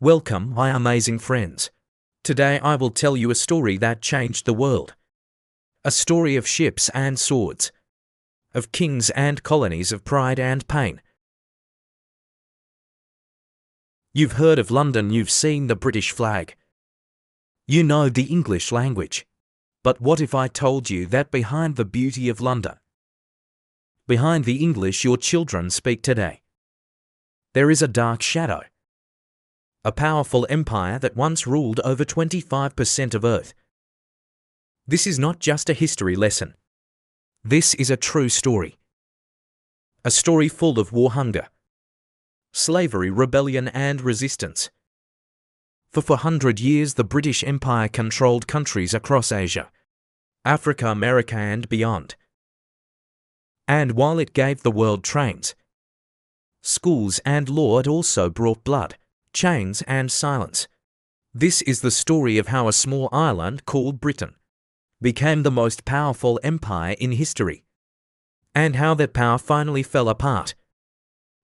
Welcome, my amazing friends. Today I will tell you a story that changed the world. A story of ships and swords, of kings and colonies, of pride and pain. You've heard of London, you've seen the British flag. You know the English language. But what if I told you that behind the beauty of London, behind the English your children speak today, there is a dark shadow? A powerful empire that once ruled over 25% of Earth. This is not just a history lesson. This is a true story. A story full of war, hunger, slavery, rebellion and resistance. For 400 years the British Empire controlled countries across Asia, Africa, America and beyond. And while it gave the world trains, schools and law, it also brought blood, chains and silence. This is the story of how a small island called Britain became the most powerful empire in history, and how that power finally fell apart.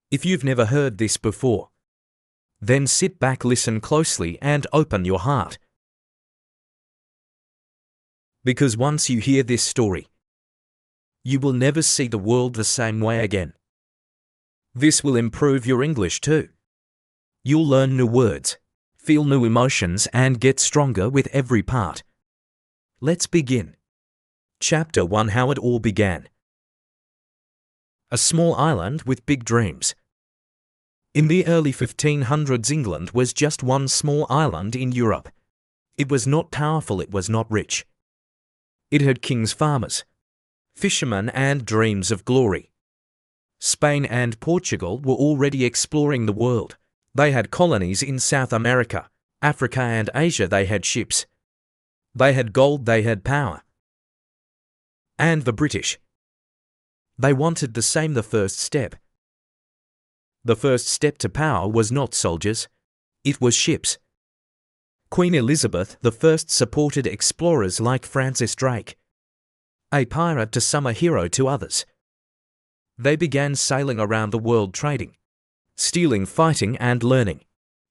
If you've never heard this before, then sit back, listen closely and open your heart. Because once you hear this story, you will never see the world the same way again. This will improve your English too. You'll learn new words, feel new emotions and get stronger with every part. Let's begin. Chapter 1: How it all began. A small island with big dreams. In the early 1500s, England was just one small island in Europe. It was not powerful, it was not rich. It had kings, farmers, fishermen and dreams of glory. Spain and Portugal were already exploring the world. They had colonies in South America, Africa and Asia. They had ships. They had gold, they had power. And the British, they wanted the same. The first step to power was not soldiers, it was ships. Queen Elizabeth I supported explorers like Francis Drake, a pirate to some, a hero to others. They began sailing around the world, trading, stealing, fighting and learning.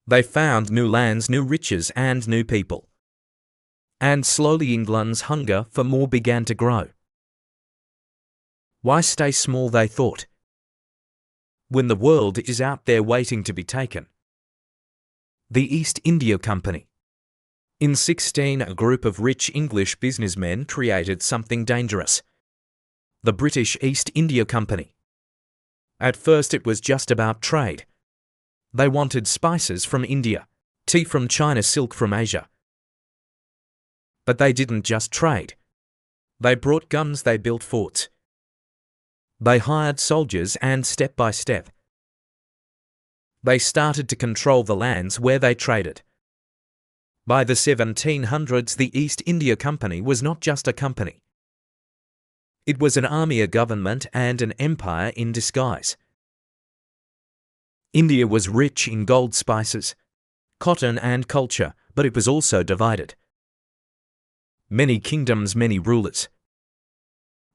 They found new lands, new riches and new people. And slowly England's hunger for more began to grow. Why stay small, they thought, when the world is out there waiting to be taken? The East India Company. In 16, a group of rich English businessmen created something dangerous: the British East India Company. At first it was just about trade. They wanted spices from India, tea from China, silk from Asia. But they didn't just trade. They brought guns, they built forts. They hired soldiers and step by step, they started to control the lands where they traded. By the 1700s, the East India Company was not just a company. It was an army, a government, and an empire in disguise. India was rich in gold, spices, cotton, and culture, but it was also divided. Many kingdoms, many rulers.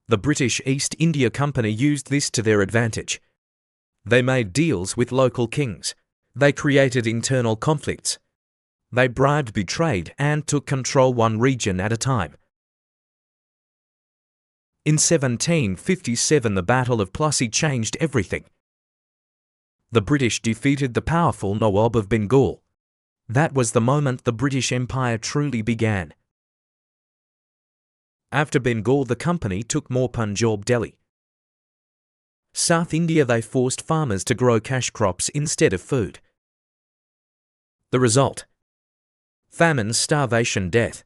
The British East India Company used this to their advantage. They made deals with local kings. They created internal conflicts. They bribed, betrayed, and took control one region at a time. In 1757, the Battle of Plassey changed everything. The British defeated the powerful Nawab of Bengal. That was the moment the British Empire truly began. After Bengal, the company took more Punjab, Delhi. South India, they forced farmers to grow cash crops instead of food. The result: famine, starvation, death.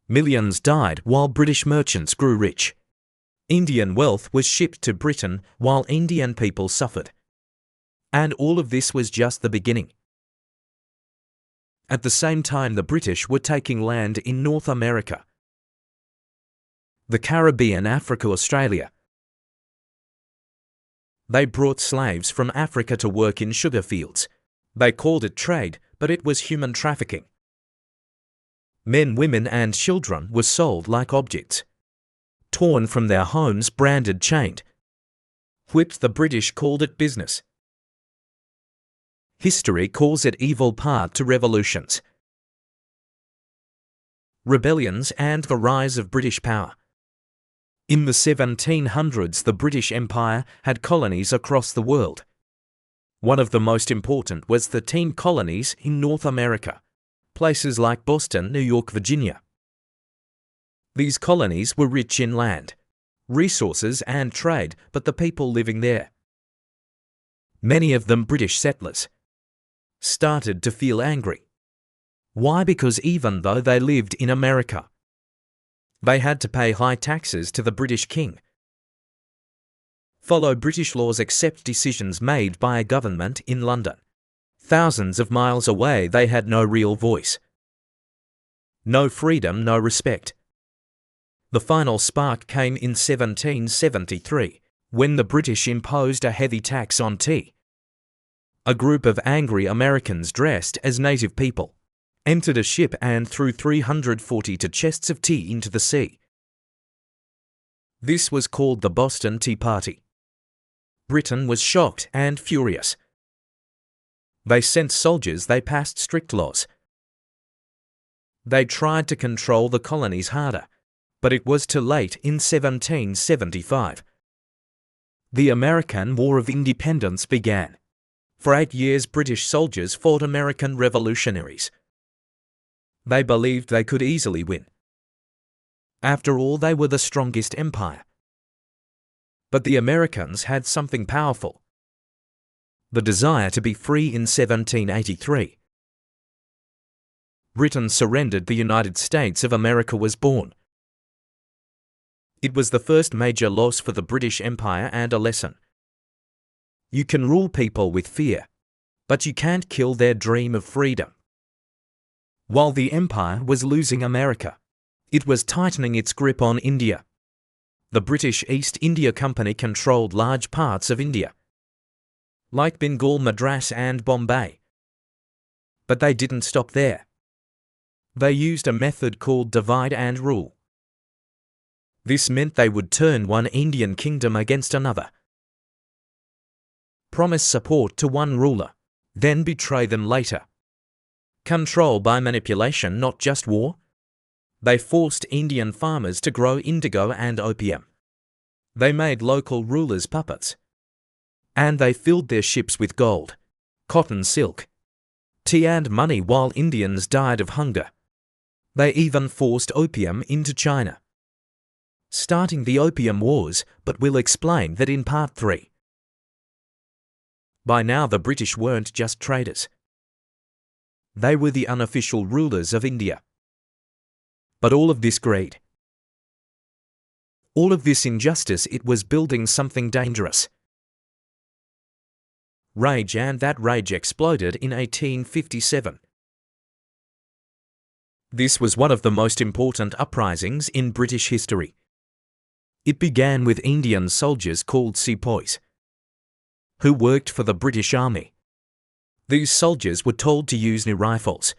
Millions died while British merchants grew rich. Indian wealth was shipped to Britain while Indian people suffered. And all of this was just the beginning. At the same time, the British were taking land in North America, the Caribbean, Africa, Australia. They brought slaves from Africa to work in sugar fields. They called it trade, but it was human trafficking. Men, women and children were sold like objects, torn from their homes, branded, chained, whipped. The British called it business. History calls it evil path to revolutions, rebellions, and the rise of British power. In the 1700s, the British Empire had colonies across the world. One of the most important was the 10 colonies in North America, places like Boston, New York, Virginia. These colonies were rich in land, resources, and trade, but the people living there, many of them British settlers, started to feel angry. Why? Because even though they lived in America, they had to pay high taxes to the British king, follow British laws, accept decisions made by a government in London. Thousands of miles away, they had no real voice. No freedom, no respect. The final spark came in 1773, when the British imposed a heavy tax on tea. A group of angry Americans dressed as native people entered a ship and threw 342 chests of tea into the sea. This was called the Boston Tea Party. Britain was shocked and furious. They sent soldiers, they passed strict laws. They tried to control the colonies harder, but it was too late in 1775. The American War of Independence began. For 8 years, British soldiers fought American revolutionaries. They believed they could easily win. After all, they were the strongest empire. But the Americans had something powerful: the desire to be free. In 1783, Britain surrendered. The United States of America was born. It was the first major loss for the British Empire and a lesson. You can rule people with fear, but you can't kill their dream of freedom. While the empire was losing America, it was tightening its grip on India. The British East India Company controlled large parts of India, like Bengal, Madras, and Bombay. But they didn't stop there. They used a method called divide and rule. This meant they would turn one Indian kingdom against another, promise support to one ruler, then betray them later. Control by manipulation, not just war. They forced Indian farmers to grow indigo and opium. They made local rulers puppets. And they filled their ships with gold, cotton, silk, tea, and money while Indians died of hunger. They even forced opium into China, starting the Opium Wars, but we'll explain that in part 3. By now, the British weren't just traders. They were the unofficial rulers of India. But all of this greed, all of this injustice, it was building something dangerous. Rage, and that rage exploded in 1857. This was one of the most important uprisings in British history. It began with Indian soldiers called sepoys, who worked for the British Army. These soldiers were told to use new rifles.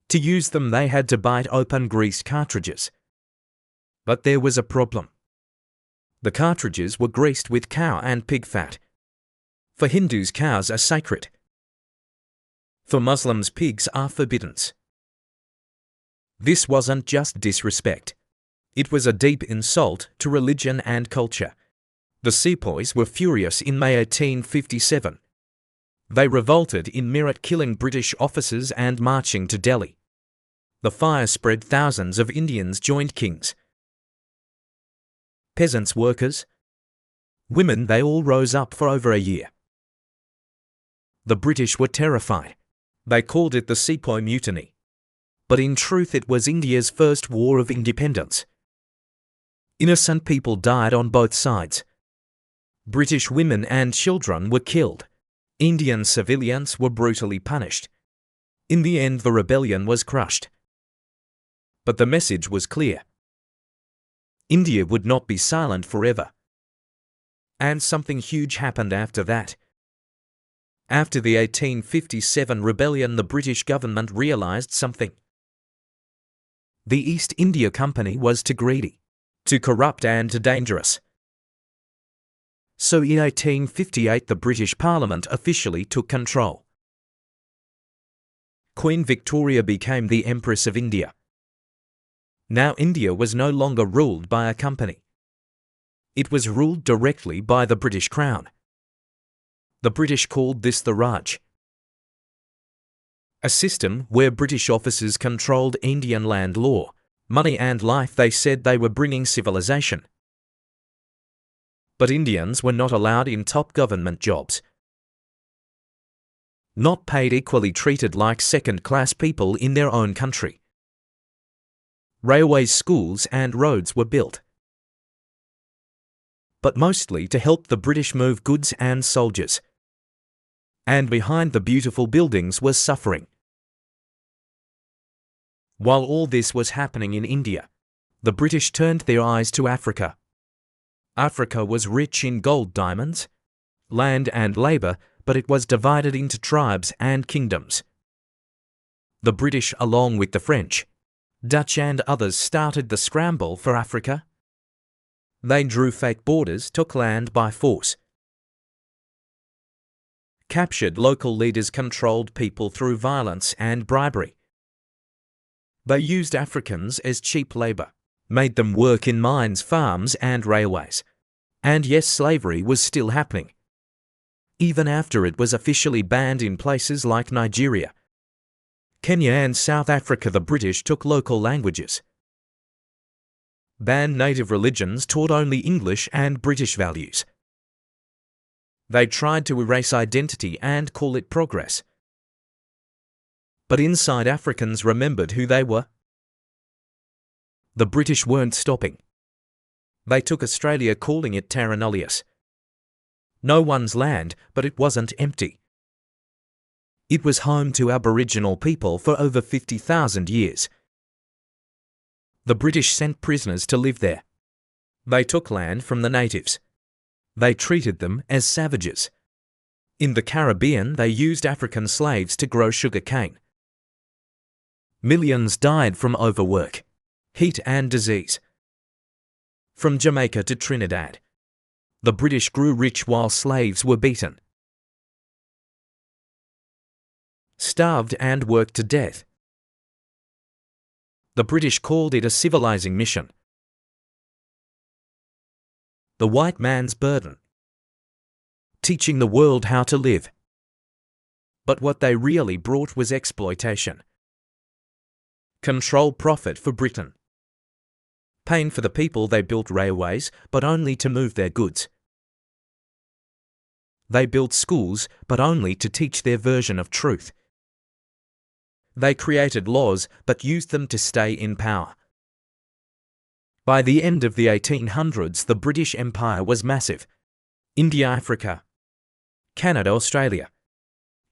To use them, they had to bite open greased cartridges. But there was a problem. The cartridges were greased with cow and pig fat. For Hindus, cows are sacred. For Muslims, pigs are forbidden. This wasn't just disrespect. It was a deep insult to religion and culture. The sepoys were furious in May 1857. They revolted in Meerut, killing British officers and marching to Delhi. The fire spread. Thousands of Indians joined kings, peasants, workers, women. They all rose up. For over a year, the British were terrified. They called it the Sepoy Mutiny. But in truth, it was India's first war of independence. Innocent people died on both sides. British women and children were killed. Indian civilians were brutally punished. In the end, the rebellion was crushed. But the message was clear. India would not be silent forever. And something huge happened after that. After the 1857 rebellion, the British government realized something. The East India Company was too greedy, too corrupt, and too dangerous. So in 1858, the British Parliament officially took control. Queen Victoria became the Empress of India. Now India was no longer ruled by a company. It was ruled directly by the British Crown. The British called this the Raj, a system where British officers controlled Indian land law, money and life. They said they were bringing civilization. But Indians were not allowed in top government jobs. Not paid equally, treated like second-class people in their own country. Railways, schools and roads were built, but mostly to help the British move goods and soldiers. And behind the beautiful buildings was suffering. While all this was happening in India, the British turned their eyes to Africa. Africa was rich in gold, diamonds, land and labour, but it was divided into tribes and kingdoms. The British, along with the French, Dutch and others, started the scramble for Africa. They drew fake borders, took land by force, captured local leaders, controlled people through violence and bribery. They used Africans as cheap labour, made them work in mines, farms and railways. And yes, slavery was still happening, even after it was officially banned in places like Nigeria, Kenya and South Africa. The British took local languages, banned native religions, taught only English and British values. They tried to erase identity and call it progress. But inside, Africans remembered who they were. The British weren't stopping. They took Australia, calling it Terra Nullius. No one's land, but it wasn't empty. It was home to Aboriginal people for over 50,000 years. The British sent prisoners to live there. They took land from the natives. They treated them as savages. In the Caribbean, they used African slaves to grow sugar cane. Millions died from overwork, heat and disease. From Jamaica to Trinidad, the British grew rich while slaves were beaten, starved and worked to death. The British called it a civilizing mission. The white man's burden, teaching the world how to live. But what they really brought was exploitation. Control, profit for Britain. Pain for the people. They built railways, but only to move their goods. They built schools, but only to teach their version of truth. They created laws, but used them to stay in power. By the end of the 1800s, the British Empire was massive. India, Africa, Canada, Australia,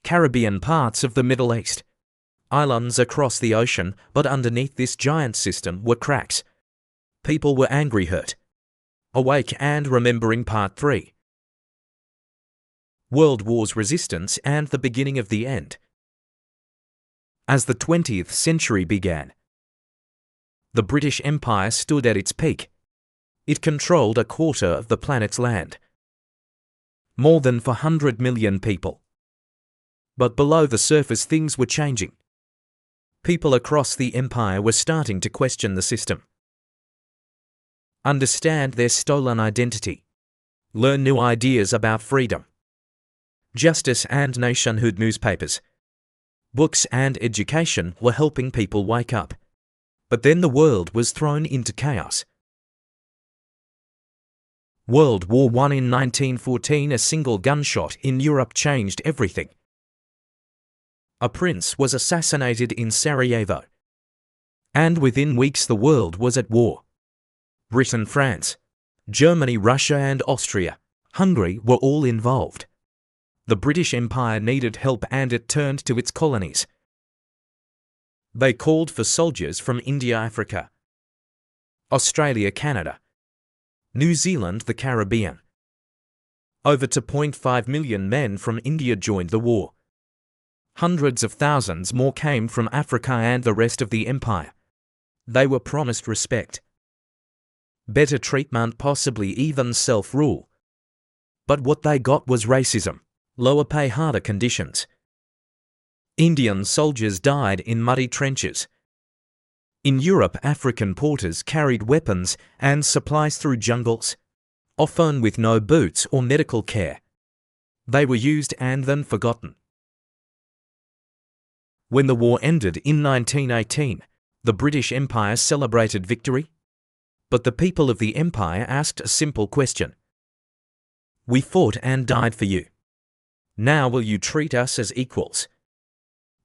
Caribbean, parts of the Middle East, islands across the ocean. But underneath this giant system were cracks. People were angry, hurt, awake and remembering. Part 3. World Wars, resistance and the beginning of the end. As the 20th century began, the British Empire stood at its peak. It controlled a quarter of the planet's land, more than 400 million people. But below the surface, things were changing. People across the empire were starting to question the system, understand their stolen identity, learn new ideas about freedom, justice and nationhood. Newspapers, books and education were helping people wake up. But then the world was thrown into chaos. World War I in 1914, a single gunshot in Europe changed everything. A prince was assassinated in Sarajevo. And within weeks the world was at war. Britain, France, Germany, Russia and Austria, Hungary were all involved. The British Empire needed help and it turned to its colonies. They called for soldiers from India, Africa, Australia, Canada, New Zealand, the Caribbean. Over 2.5 million men from India joined the war. Hundreds of thousands more came from Africa and the rest of the empire. They were promised respect, better treatment, possibly even self-rule. But what they got was racism, lower pay, harder conditions. Indian soldiers died in muddy trenches. In Europe, African porters carried weapons and supplies through jungles, often with no boots or medical care. They were used and then forgotten. When the war ended in 1918, the British Empire celebrated victory. But the people of the empire asked a simple question. We fought and died for you. Now will you treat us as equals?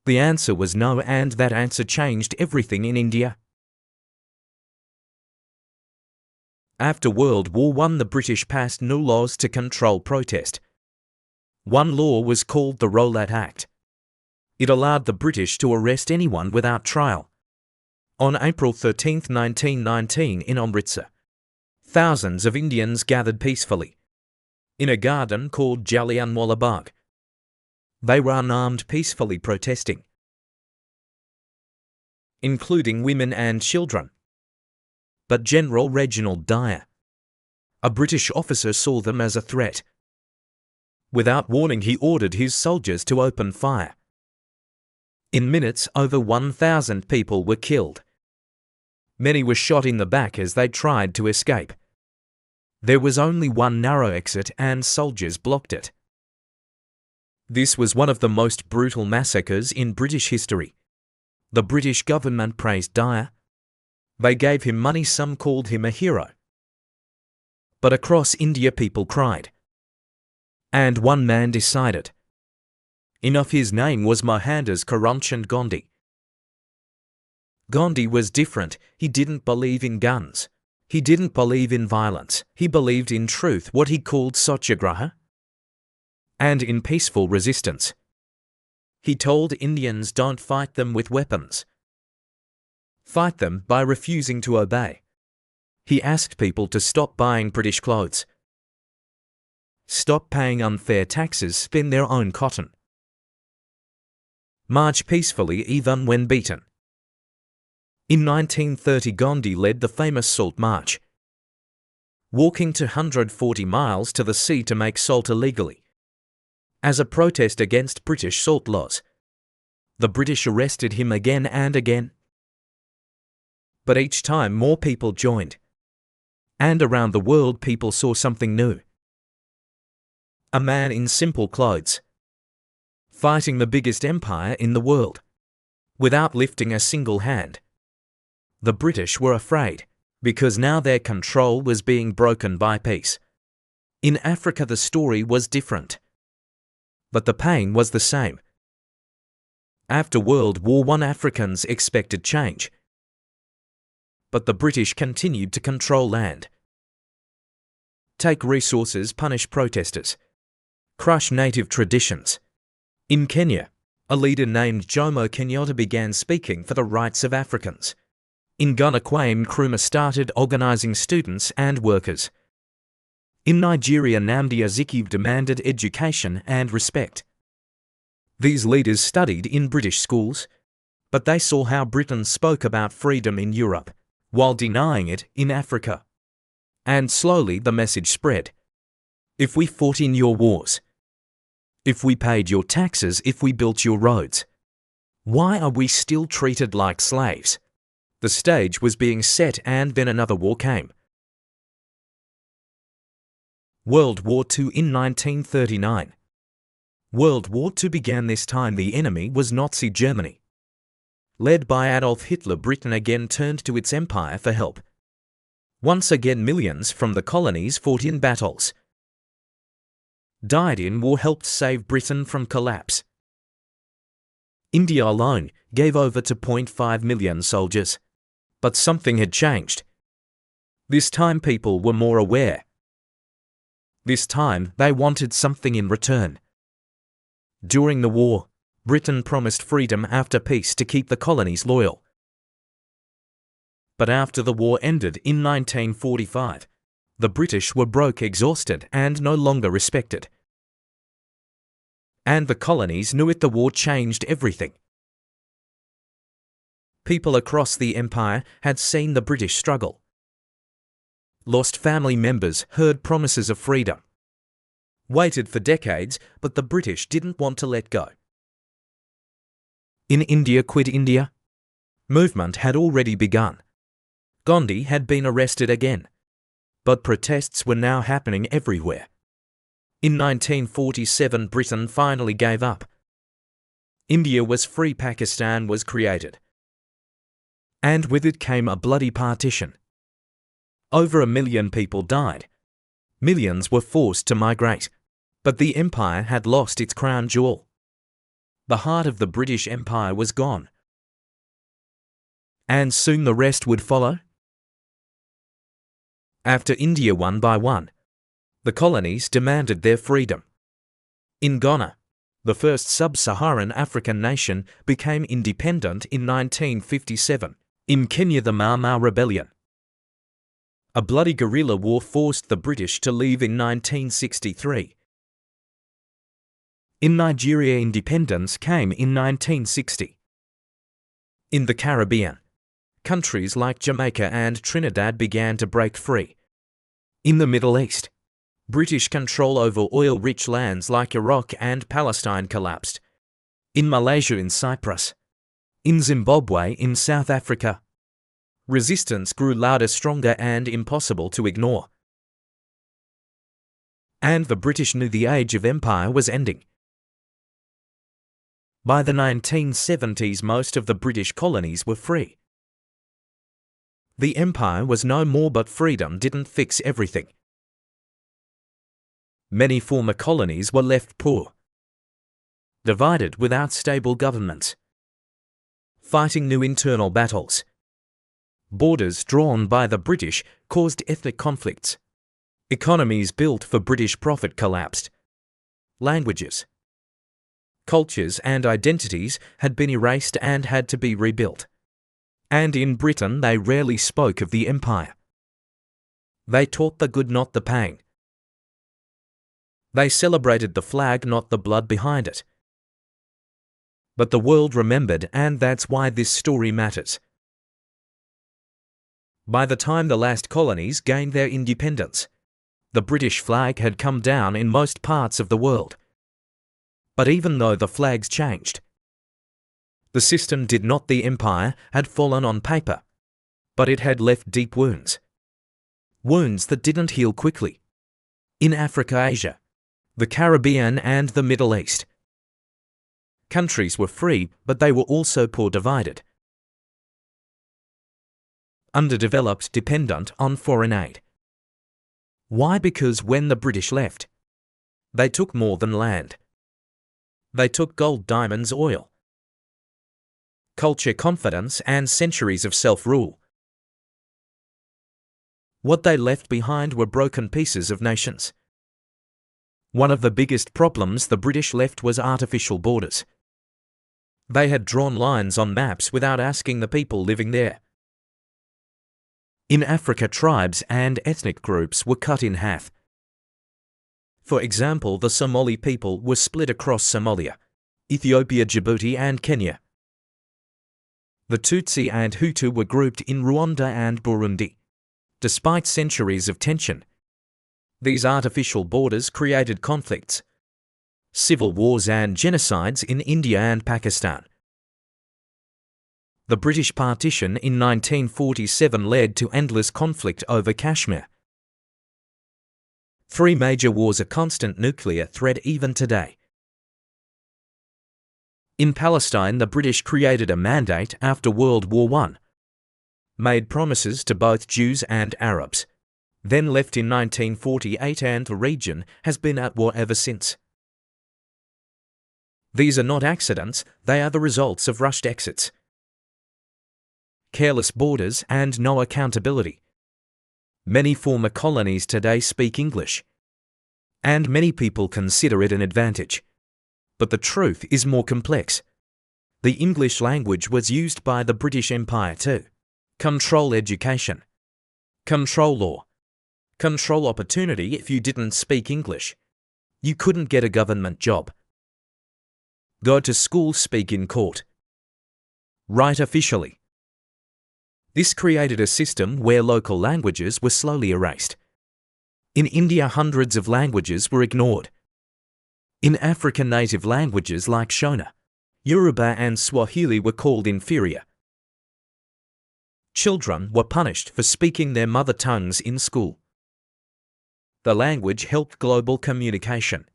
The answer was no, and that answer changed everything in India. After World War I, the British passed new laws to control protest. One law was called the Rowlatt Act. It allowed the British to arrest anyone without trial. On April 13, 1919, in Amritsar, thousands of Indians gathered peacefully in a garden called Jallianwala Bagh. They were unarmed, peacefully protesting, including women and children. But General Reginald Dyer, a British officer, saw them as a threat. Without warning, he ordered his soldiers to open fire. In minutes, over 1,000 people were killed. Many were shot in the back as they tried to escape. There was only one narrow exit, and soldiers blocked it. This was one of the most brutal massacres in British history. The British government praised Dyer. They gave him money, some called him a hero. But across India people cried. And one man decided. Enough. His name was Mohandas Karamchand Gandhi. Gandhi was different. He didn't believe in guns. He didn't believe in violence. He believed in truth, what he called satyagraha, and in peaceful resistance. He told Indians, don't fight them with weapons. Fight them by refusing to obey. He asked people to stop buying British clothes, stop paying unfair taxes, spin their own cotton, march peacefully even when beaten. In 1930, Gandhi led the famous Salt March, walking 240 miles to the sea to make salt illegally, as a protest against British salt laws. The British arrested him again and again. But each time more people joined. And around the world people saw something new. A man in simple clothes, fighting the biggest empire in the world, without lifting a single hand. The British were afraid, because now their control was being broken by peace. In Africa the story was different. But the pain was the same. After World War I, Africans expected change. But the British continued to control land, take resources, punish protesters, crush native traditions. In Kenya, a leader named Jomo Kenyatta began speaking for the rights of Africans. In Ghana, Kwame Nkrumah started organizing students and workers. In Nigeria, Nnamdi Azikiwe demanded education and respect. These leaders studied in British schools, but they saw how Britain spoke about freedom in Europe, while denying it in Africa. And slowly the message spread. If we fought in your wars, if we paid your taxes, if we built your roads, why are we still treated like slaves? The stage was being set, and then another war came. World War II in 1939. World War II began. This time the enemy was Nazi Germany. Led by Adolf Hitler, Britain again turned to its empire for help. Once again, millions from the colonies fought in battles, died in war, helped save Britain from collapse. India alone gave over 2.5 million soldiers. But something had changed. This time people were more aware. This time they wanted something in return. During the war, Britain promised freedom after peace to keep the colonies loyal. But after the war ended in 1945, the British were broke, exhausted, and no longer respected. And the colonies knew it. The war changed everything. People across the empire had seen the British struggle, lost family members, heard promises of freedom, waited for decades, but the British didn't want to let go. In India Quit India movement had already begun. Gandhi had been arrested again. But protests were now happening everywhere. In 1947, Britain finally gave up. India was free, Pakistan was created. And with it came a bloody partition. Over 1 million people died. Millions were forced to migrate. But the empire had lost its crown jewel. The heart of the British Empire was gone. And soon the rest would follow. After India one by one, the colonies demanded their freedom. In Ghana, the first sub-Saharan African nation became independent in 1957. In Kenya, the Mau Mau Rebellion. A bloody guerrilla war forced the British to leave in 1963. In Nigeria, independence came in 1960. In the Caribbean, countries like Jamaica and Trinidad began to break free. In the Middle East, British control over oil-rich lands like Iraq and Palestine collapsed. In Malaysia, in Cyprus, in Zimbabwe, in South Africa, resistance grew louder, stronger, and impossible to ignore. And the British knew the age of empire was ending. By the 1970s, most of the British colonies were free. The empire was no more, but freedom didn't fix everything. Many former colonies were left poor, divided without stable governments, fighting new internal battles. Borders drawn by the British caused ethnic conflicts. Economies built for British profit collapsed. Languages, cultures and identities had been erased and had to be rebuilt. And in Britain they rarely spoke of the empire. They taught the good, not the pain. They celebrated the flag, not the blood behind it. But the world remembered, and that's why this story matters. By the time the last colonies gained their independence, the British flag had come down in most parts of the world. But even though the flags changed, the system did not. The empire had fallen on paper, but it had left deep wounds. Wounds that didn't heal quickly. In Africa, Asia, the Caribbean and the Middle East, countries were free, but they were also poor, divided, underdeveloped, dependent on foreign aid. Why? Because when the British left, they took more than land. They took gold, diamonds, oil, culture, confidence, and centuries of self-rule. What they left behind were broken pieces of nations. One of the biggest problems the British left was artificial borders. They had drawn lines on maps without asking the people living there. In Africa, tribes and ethnic groups were cut in half. For example, the Somali people were split across Somalia, Ethiopia, Djibouti, and Kenya. The Tutsi and Hutu were grouped in Rwanda and Burundi. Despite centuries of tension, these artificial borders created conflicts, civil wars, and genocides in India and Pakistan. The British partition in 1947 led to endless conflict over Kashmir. 3 major wars, a constant nuclear threat even today. In Palestine, the British created a mandate after World War I, made promises to both Jews and Arabs, then left in 1948, and the region has been at war ever since. These are not accidents, they are the results of rushed exits, careless borders, and no accountability. Many former colonies today speak English, and many people consider it an advantage. But the truth is more complex. The English language was used by the British Empire to control education, control law, control opportunity. If you didn't speak English, you couldn't get a government job, go to school, speak in court, write officially. This created a system where local languages were slowly erased. In India, hundreds of languages were ignored. In Africa, native languages like Shona, Yoruba and Swahili were called inferior. Children were punished for speaking their mother tongues in school. The language helped global communication,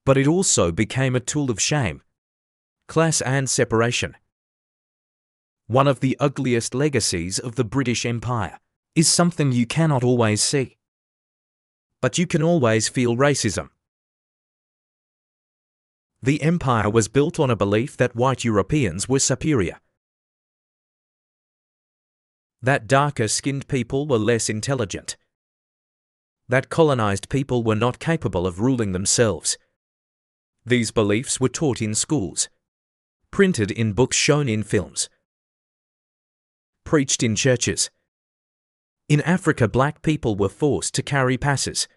but it also became a tool of shame, class and separation. One of the ugliest legacies of the British Empire is something you cannot always see, but you can always feel racism. The empire was built on a belief that white Europeans were superior, that darker-skinned people were less intelligent, that colonized people were not capable of ruling themselves. These beliefs were taught in schools, printed in books, shown in films, preached in churches. In Africa, black people were forced to carry passes,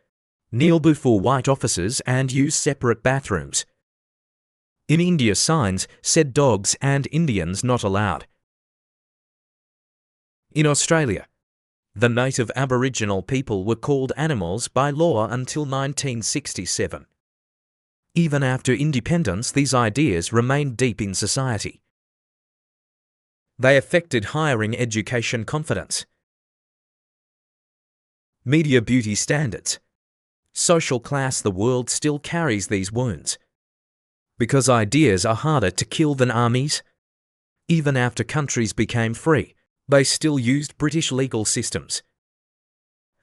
kneel before white officers, and use separate bathrooms. In India, signs said dogs and Indians not allowed. In Australia, the native Aboriginal people were called animals by law until 1967. Even after independence, these ideas remained deep in society. They affected hiring, education, confidence, media, beauty standards, social class. The world still carries these wounds, because ideas are harder to kill than armies. Even after countries became free, they still used British legal systems,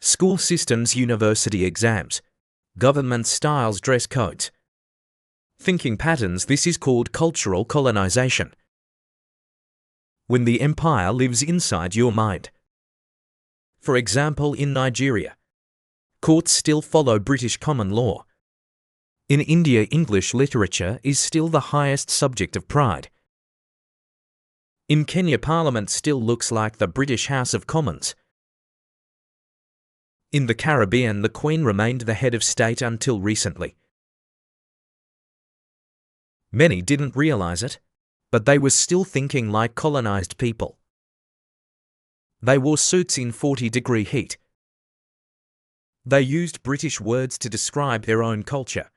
school systems, university exams, government styles, dress codes, thinking patterns. This is called cultural colonization. When the empire lives inside your mind. For example, in Nigeria, courts still follow British common law. In India, English literature is still the highest subject of pride. In Kenya, Parliament still looks like the British House of Commons. In the Caribbean, the Queen remained the head of state until recently. Many didn't realize it, but they were still thinking like colonized people. They wore suits in 40-degree heat. They used British words to describe their own culture.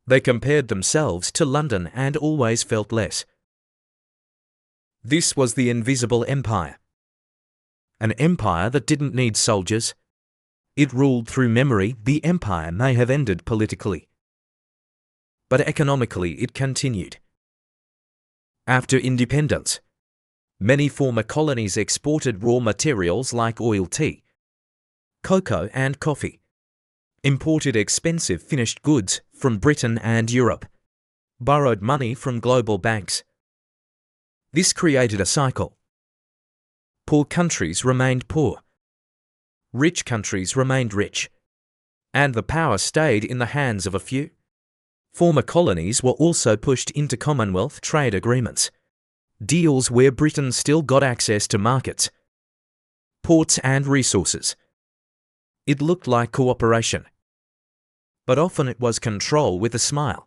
They compared themselves to London and always felt less. This was the invisible empire. An empire that didn't need soldiers. It ruled through memory. The empire may have ended politically, but economically it continued. After independence, many former colonies exported raw materials like oil, tea, cocoa and coffee, imported expensive finished goods from Britain and Europe, borrowed money from global banks. This created a cycle. Poor countries remained poor. Rich countries remained rich. And the power stayed in the hands of a few. Former colonies were also pushed into Commonwealth trade agreements, deals where Britain still got access to markets, ports and resources. It looked like cooperation, but often it was control with a smile.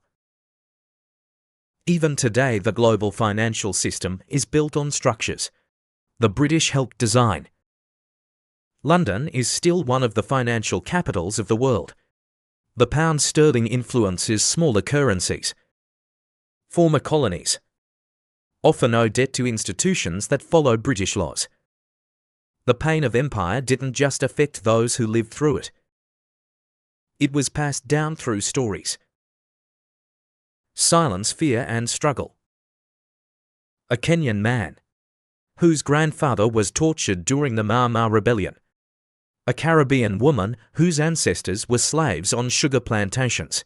Even today, the global financial system is built on structures the British helped design. London is still one of the financial capitals of the world. The pound sterling influences smaller currencies. Former colonies often owe debt to institutions that follow British laws. The pain of empire didn't just affect those who lived through it. It was passed down through stories. Silence, fear and struggle. A Kenyan man whose grandfather was tortured during the Mau Mau Rebellion. A Caribbean woman whose ancestors were slaves on sugar plantations.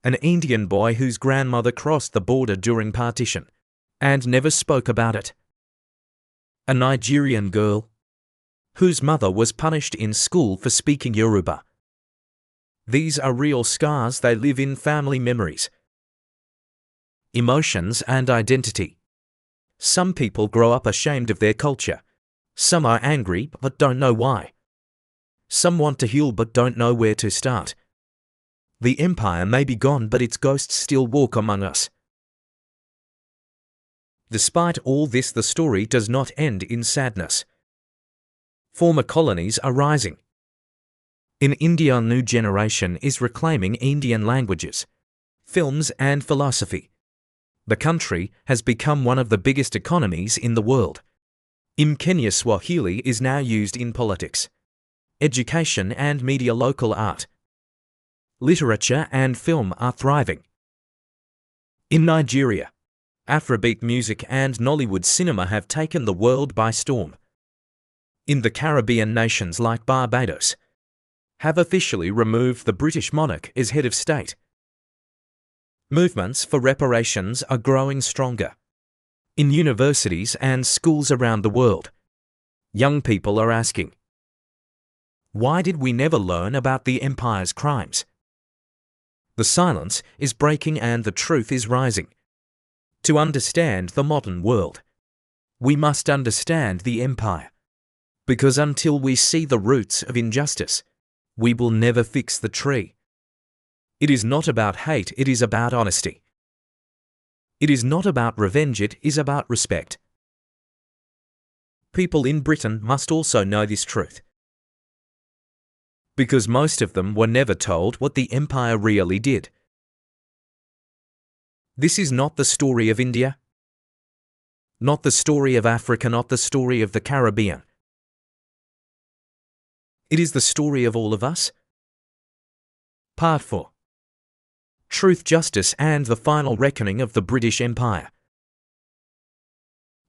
An Indian boy whose grandmother crossed the border during partition and never spoke about it. A Nigerian girl whose mother was punished in school for speaking Yoruba. These are real scars. They live in family memories, emotions and identity. Some people grow up ashamed of their culture. Some are angry but don't know why. Some want to heal but don't know where to start. The empire may be gone, but its ghosts still walk among us. Despite all this, the story does not end in sadness. Former colonies are rising. In India, a new generation is reclaiming Indian languages, films and philosophy. The country has become one of the biggest economies in the world. In Kenya, Swahili is now used in politics, education and media. Local art, literature and film are thriving. In Nigeria, Afrobeat music and Nollywood cinema have taken the world by storm. In the Caribbean, nations like Barbados have officially removed the British monarch as head of state. Movements for reparations are growing stronger. In universities and schools around the world, young people are asking, why did we never learn about the empire's crimes? The silence is breaking and the truth is rising. To understand the modern world, we must understand the empire. Because until we see the roots of injustice, we will never fix the tree. It is not about hate, it is about honesty. It is not about revenge, it is about respect. People in Britain must also know this truth. Because most of them were never told what the empire really did. This is not the story of India, not the story of Africa, not the story of the Caribbean. It is the story of all of us. Part 4. Truth, Justice and the Final Reckoning of the British Empire.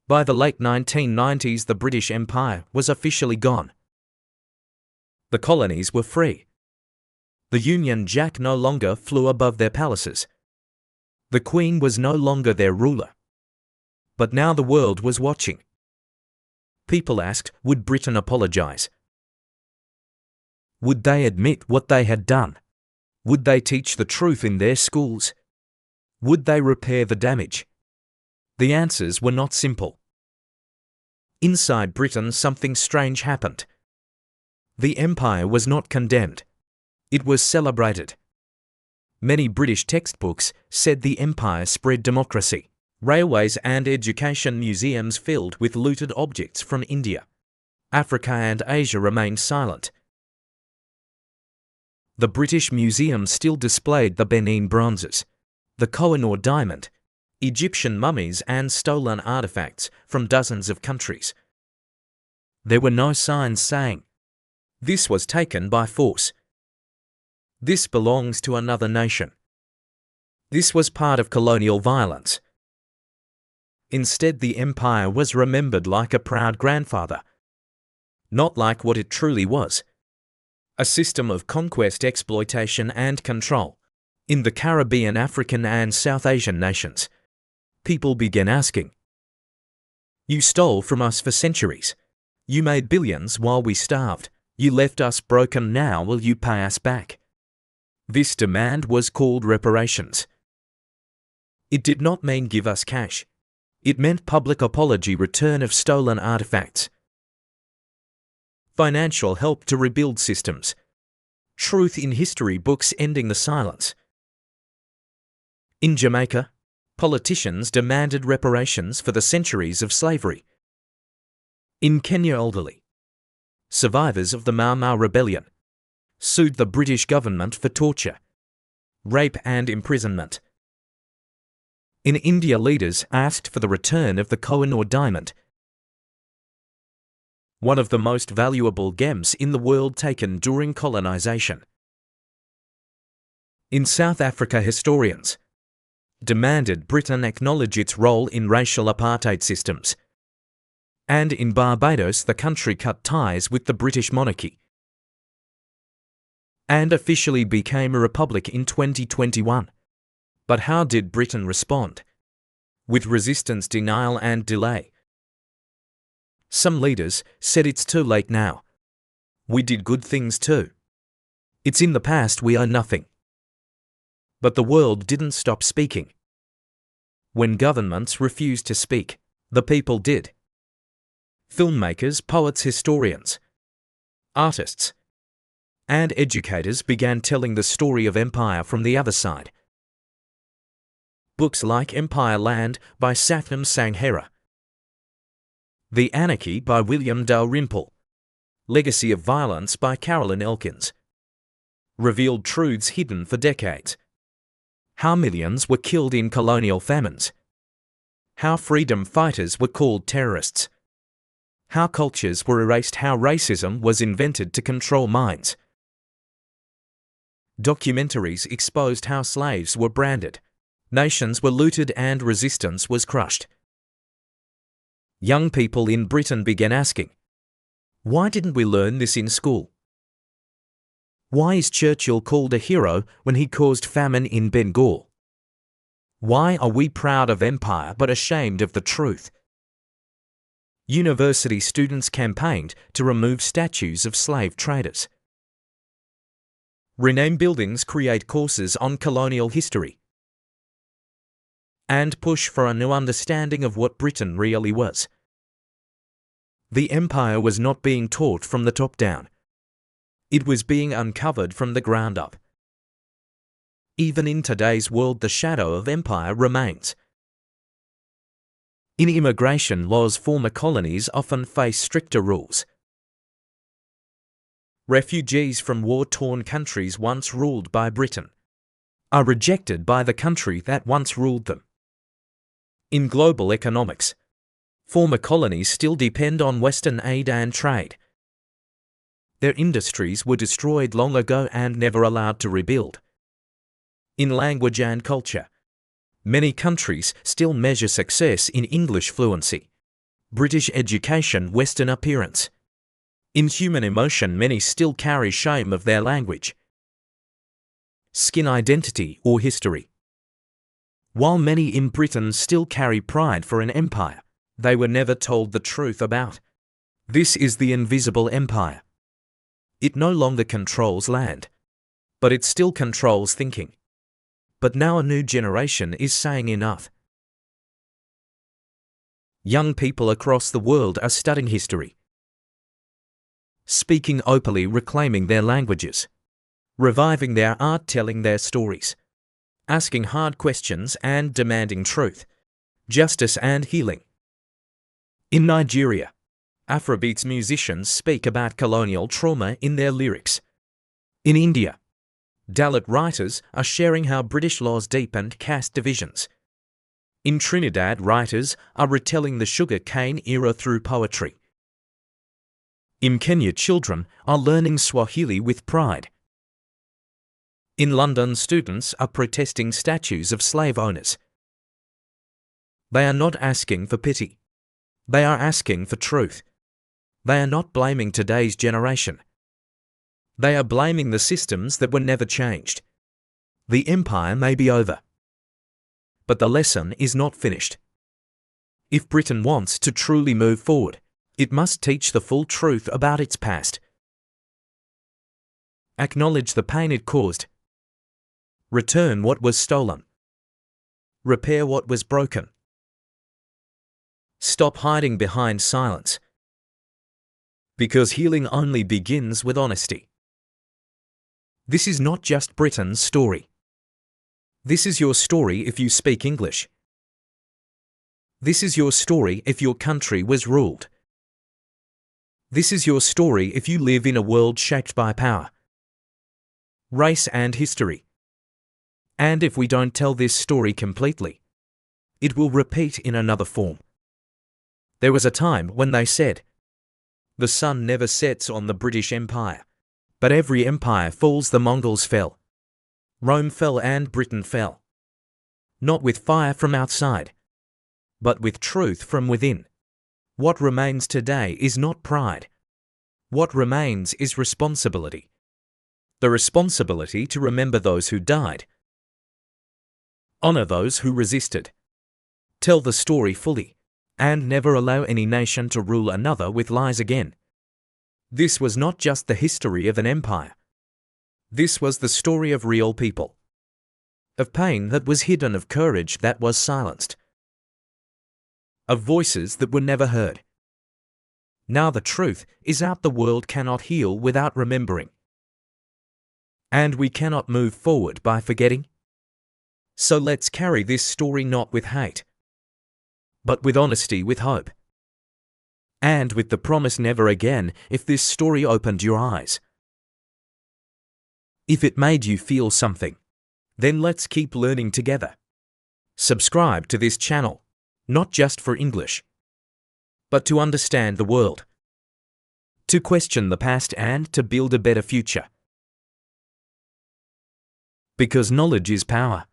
By the late 1990s, the British Empire was officially gone. The colonies were free. The Union Jack no longer flew above their palaces. The Queen was no longer their ruler. But now the world was watching. People asked, would Britain apologise? Would they admit what they had done? Would they teach the truth in their schools? Would they repair the damage? The answers were not simple. Inside Britain, something strange happened. The empire was not condemned. It was celebrated. Many British textbooks said the empire spread democracy. Railways and education museums filled with looted objects from India, Africa and Asia remained silent. The British Museum still displayed the Benin bronzes, the Koh-i-Noor diamond, Egyptian mummies and stolen artifacts from dozens of countries. There were no signs saying, "This was taken by force. This belongs to another nation. This was part of colonial violence." Instead, the empire was remembered like a proud grandfather, not like what it truly was. A system of conquest, exploitation and control. In the Caribbean, African and South Asian nations, people began asking, "You stole from us for centuries. You made billions while we starved. You left us broken, now will you pay us back?" This demand was called reparations. It did not mean give us cash. It meant public apology, return of stolen artifacts, financial help to rebuild systems, truth in history books, ending the silence. In Jamaica, politicians demanded reparations for the centuries of slavery. In Kenya, elderly survivors of the Mau Mau Rebellion sued the British government for torture, rape and imprisonment. In India, leaders asked for the return of the Koh-i-Noor diamond, one of the most valuable gems in the world taken during colonization. In South Africa, historians demanded Britain acknowledge its role in racial apartheid systems. And in Barbados, the country cut ties with the British monarchy and officially became a republic in 2021. But how did Britain respond? With resistance, denial and delay. Some leaders said it's too late now. We did good things too. It's in the past, we owe nothing. But the world didn't stop speaking. When governments refused to speak, the people did. Filmmakers, poets, historians, artists, and educators began telling the story of empire from the other side. Books like Empire Land by Sathnam Sanghera, The Anarchy by William Dalrymple, Legacy of Violence by Carolyn Elkins, revealed truths hidden for decades. How millions were killed in colonial famines, How freedom fighters were called terrorists. How cultures were erased. How racism was invented to control minds. Documentaries exposed how slaves were branded. Nations were looted and resistance was crushed. Young people in Britain began asking, why didn't we learn this in school? Why is Churchill called a hero when he caused famine in Bengal? Why are we proud of empire but ashamed of the truth? University students campaigned to remove statues of slave traders. Rename buildings, create courses on colonial history, and push for a new understanding of what Britain really was. The empire was not being taught from the top down. It was being uncovered from the ground up. Even in today's world, the shadow of empire remains. In immigration laws, former colonies often face stricter rules. Refugees from war-torn countries once ruled by Britain are rejected by the country that once ruled them. In global economics, former colonies still depend on Western aid and trade. Their industries were destroyed long ago and never allowed to rebuild. In language and culture, many countries still measure success in English fluency, British education, Western appearance. In human emotion, many still carry shame of their language, skin identity, or history. While many in Britain still carry pride for an empire they were never told the truth about. This is the invisible empire. It no longer controls land, but it still controls thinking. But now a new generation is saying enough. Young people across the world are studying history, speaking openly, reclaiming their languages, reviving their art, telling their stories, asking hard questions and demanding truth, justice and healing. In Nigeria, Afrobeats musicians speak about colonial trauma in their lyrics. In India, Dalit writers are sharing how British laws deepened caste divisions. In Trinidad, writers are retelling the sugar cane era through poetry. In Kenya, children are learning Swahili with pride. In London, students are protesting statues of slave owners. They are not asking for pity. They are asking for truth. They are not blaming today's generation. They are blaming the systems that were never changed. The empire may be over, but the lesson is not finished. If Britain wants to truly move forward, it must teach the full truth about its past. Acknowledge the pain it caused. Return what was stolen. Repair what was broken. Stop hiding behind silence. Because healing only begins with honesty. This is not just Britain's story. This is your story if you speak English. This is your story if your country was ruled. This is your story if you live in a world shaped by power, race and history. And if we don't tell this story completely, it will repeat in another form. There was a time when they said, the sun never sets on the British Empire, but every empire falls. The Mongols fell. Rome fell and Britain fell. Not with fire from outside, but with truth from within. What remains today is not pride. What remains is responsibility. The responsibility to remember those who died, honor those who resisted, tell the story fully, and never allow any nation to rule another with lies again. This was not just the history of an empire. This was the story of real people, of pain that was hidden, of courage that was silenced, of voices that were never heard. Now the truth is out. The world cannot heal without remembering. And we cannot move forward by forgetting. So let's carry this story not with hate, but with honesty, with hope, and with the promise never again. If this story opened your eyes, if it made you feel something, then let's keep learning together. Subscribe to this channel Not just for English, but to understand the world, to question the past and to build a better future. Because knowledge is power.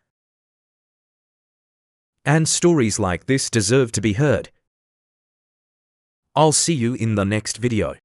And stories like this deserve to be heard. I'll see you in the next video.